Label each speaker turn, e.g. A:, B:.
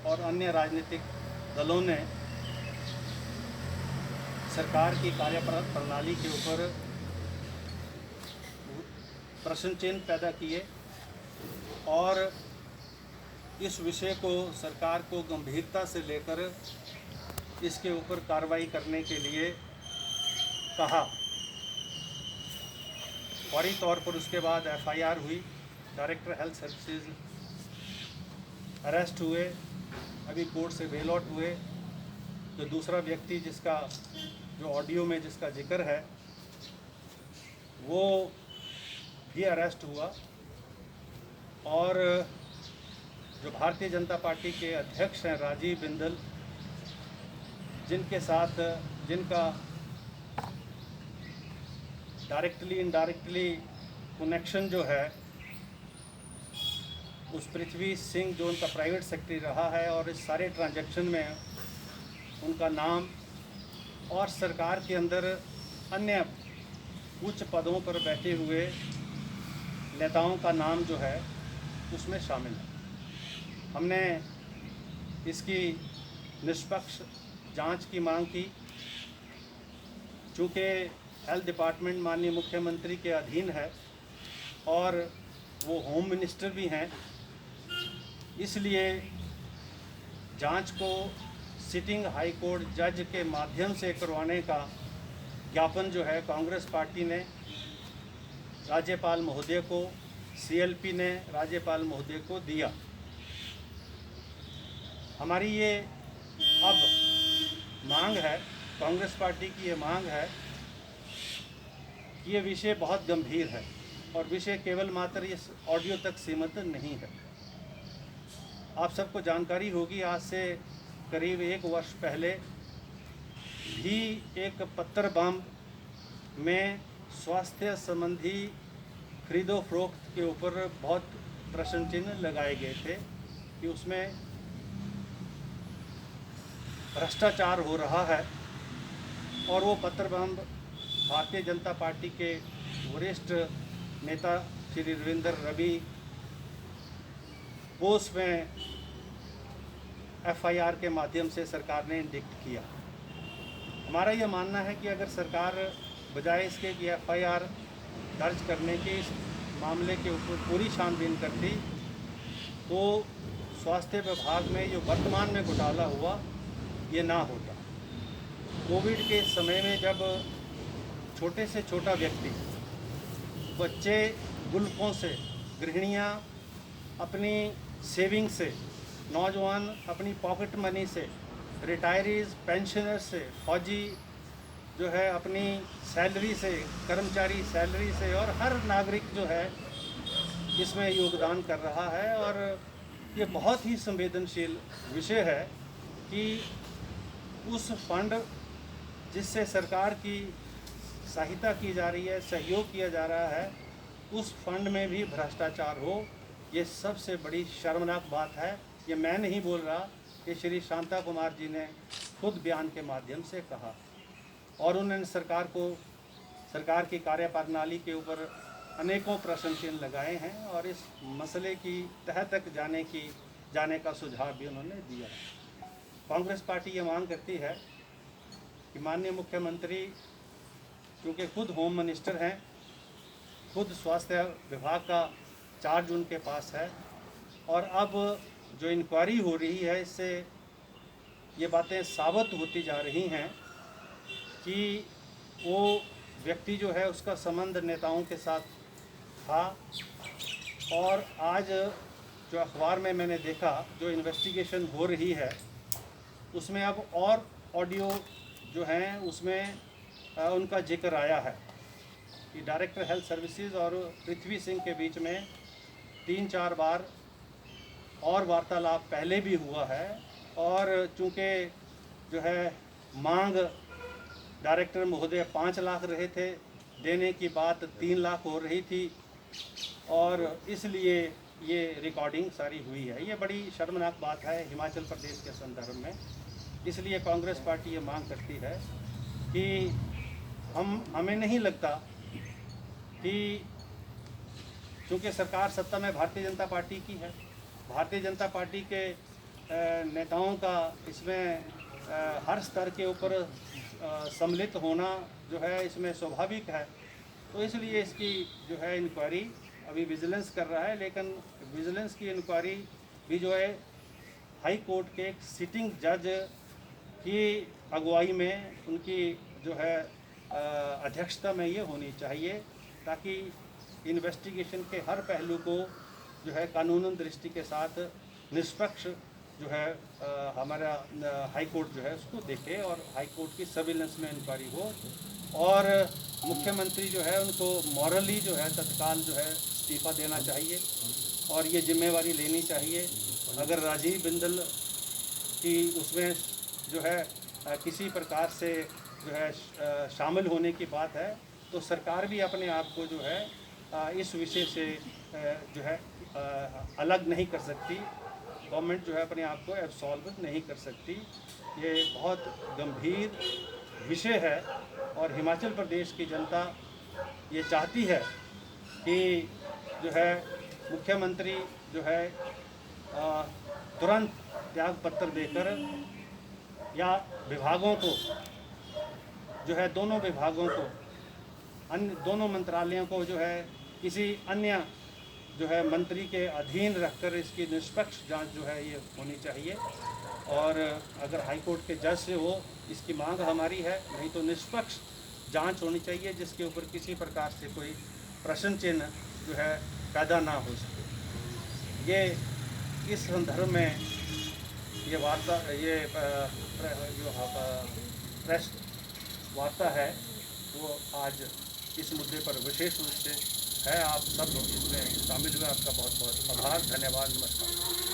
A: और अन्य राजनीतिक दलों ने सरकार की कार्यप्रणाली के ऊपर प्रश्न चिन्ह पैदा किए और इस विषय को सरकार को गंभीरता से लेकर इसके ऊपर कार्रवाई करने के लिए कहा। फौरी तौर पर उसके बाद एफआईआर हुई, डायरेक्टर हेल्थ सर्विसेज अरेस्ट हुए, अभी कोर्ट से बेल आउट हुए। जो दूसरा व्यक्ति जिसका जो ऑडियो में जिसका जिक्र है वो भी अरेस्ट हुआ और जो भारतीय जनता पार्टी के अध्यक्ष हैं राजीव बिंदल, जिनका डायरेक्टली इनडायरेक्टली कनेक्शन जो है उस पृथ्वी सिंह जो उनका प्राइवेट सेक्रेटरी रहा है, और इस सारे ट्रांजैक्शन में उनका नाम और सरकार के अंदर अन्य उच्च पदों पर बैठे हुए नेताओं का नाम जो है उसमें शामिल है। हमने इसकी निष्पक्ष जांच की मांग की। चूँकि हेल्थ डिपार्टमेंट माननीय मुख्यमंत्री के अधीन है और वो होम मिनिस्टर भी हैं, इसलिए जांच को सिटिंग हाई कोर्ट जज के माध्यम से करवाने का ज्ञापन जो है कांग्रेस पार्टी ने राज्यपाल महोदय को, सीएलपी ने राज्यपाल महोदय को दिया। हमारी ये अब मांग है, कांग्रेस पार्टी की ये मांग है कि ये विषय बहुत गंभीर है और विषय केवल मात्र इस ऑडियो तक सीमित नहीं है। आप सबको जानकारी होगी, आज से करीब 1 वर्ष पहले भी एक पत्थर बम में स्वास्थ्य संबंधी खरीदो फरोख्त के ऊपर बहुत प्रश्न चिन्ह लगाए गए थे कि उसमें भ्रष्टाचार हो रहा है, और वो पत्थर बम भारतीय जनता पार्टी के वरिष्ठ नेता श्री रविंद्र रवि बोस में एफआईआर के माध्यम से सरकार ने इंडिक्ट किया। हमारा यह मानना है कि अगर सरकार बजाय इसके कि एफआईआर दर्ज करने के इस मामले के ऊपर पूरी छानबीन करती तो स्वास्थ्य विभाग में जो वर्तमान में घोटाला हुआ ये ना होता। कोविड के समय में जब छोटे से छोटा व्यक्ति, बच्चे गुल्कों से, गृहिणियाँ अपनी सेविंग से, नौजवान अपनी पॉकेट मनी से, रिटायरीज पेंशनर से, फौजी जो है अपनी सैलरी से, कर्मचारी सैलरी से, और हर नागरिक जो है इसमें योगदान कर रहा है। और ये बहुत ही संवेदनशील विषय है कि उस फंड जिससे सरकार की सहायता की जा रही है, सहयोग किया जा रहा है, उस फंड में भी भ्रष्टाचार हो, ये सबसे बड़ी शर्मनाक बात है। ये मैं नहीं बोल रहा, ये श्री शांता कुमार जी ने खुद बयान के माध्यम से कहा, और उन्होंने सरकार की कार्यप्रणाली के ऊपर अनेकों प्रश्न चिन्ह लगाए हैं और इस मसले की तह तक जाने का सुझाव भी उन्होंने दिया है। कांग्रेस पार्टी ये मांग करती है कि माननीय मुख्यमंत्री, क्योंकि खुद होम मिनिस्टर हैं, खुद स्वास्थ्य विभाग का चार्ज उनके पास है, और अब जो इंक्वायरी हो रही है इससे ये बातें साबित होती जा रही हैं कि वो व्यक्ति जो है उसका संबंध नेताओं के साथ था। और आज जो अखबार में मैंने देखा, जो इन्वेस्टिगेशन हो रही है उसमें अब और ऑडियो जो हैं उसमें उनका जिक्र आया है कि डायरेक्टर हेल्थ सर्विसेज और पृथ्वी सिंह के बीच में 3-4 बार और वार्तालाप पहले भी हुआ है। और चूँकि जो है मांग डायरेक्टर महोदय 5 लाख रहे थे, देने की बात 3 लाख हो रही थी, और इसलिए ये रिकॉर्डिंग सारी हुई है। ये बड़ी शर्मनाक बात है हिमाचल प्रदेश के संदर्भ में। इसलिए कांग्रेस पार्टी ये मांग करती है कि हमें नहीं लगता कि चूँकि सरकार सत्ता में भारतीय जनता पार्टी की है, भारतीय जनता पार्टी के नेताओं का इसमें हर स्तर के ऊपर सम्मिलित होना जो है इसमें स्वाभाविक है। तो इसलिए इसकी जो है इंक्वायरी अभी विजिलेंस कर रहा है, लेकिन विजिलेंस की इंक्वायरी भी जो है हाई कोर्ट के एक सिटिंग जज की अगुवाई में, उनकी जो है अध्यक्षता में ये होनी चाहिए, ताकि इन्वेस्टिगेशन के हर पहलू को जो है कानूनन दृष्टि के साथ निष्पक्ष जो है हमारा हाई कोर्ट जो है उसको देखे और हाई कोर्ट की सर्विलेंस में इंक्वायरी हो। और मुख्यमंत्री जो है उनको मॉरली जो है तत्काल जो है इस्तीफा देना चाहिए और ये जिम्मेवारी लेनी चाहिए। अगर राजीव बिंदल की उसमें जो है किसी प्रकार से जो है शामिल होने की बात है, तो सरकार भी अपने आप को जो है इस विषय से जो है अलग नहीं कर सकती। गवर्नमेंट जो है अपने आप को एब्सॉल्व नहीं कर सकती। ये बहुत गंभीर विषय है और हिमाचल प्रदेश की जनता ये चाहती है कि जो है मुख्यमंत्री जो है तुरंत त्याग पत्र देकर या विभागों को जो है दोनों विभागों को अन्य दोनों मंत्रालयों को जो है किसी अन्य जो है मंत्री के अधीन रखकर इसकी निष्पक्ष जांच जो है ये होनी चाहिए। और अगर हाई कोर्ट के जज से हो इसकी मांग हमारी है, नहीं तो निष्पक्ष जांच होनी चाहिए जिसके ऊपर किसी प्रकार से कोई प्रश्न चिन्ह जो है पैदा ना हो सके। ये इस संदर्भ में ये वार्ता ये जो प्रेस वार्ता है वो आज इस मुद्दे पर विशेष रूप से है। आप सब लोग इसमें शामिल हुए, आपका बहुत बहुत आभार, धन्यवाद, नमस्कार।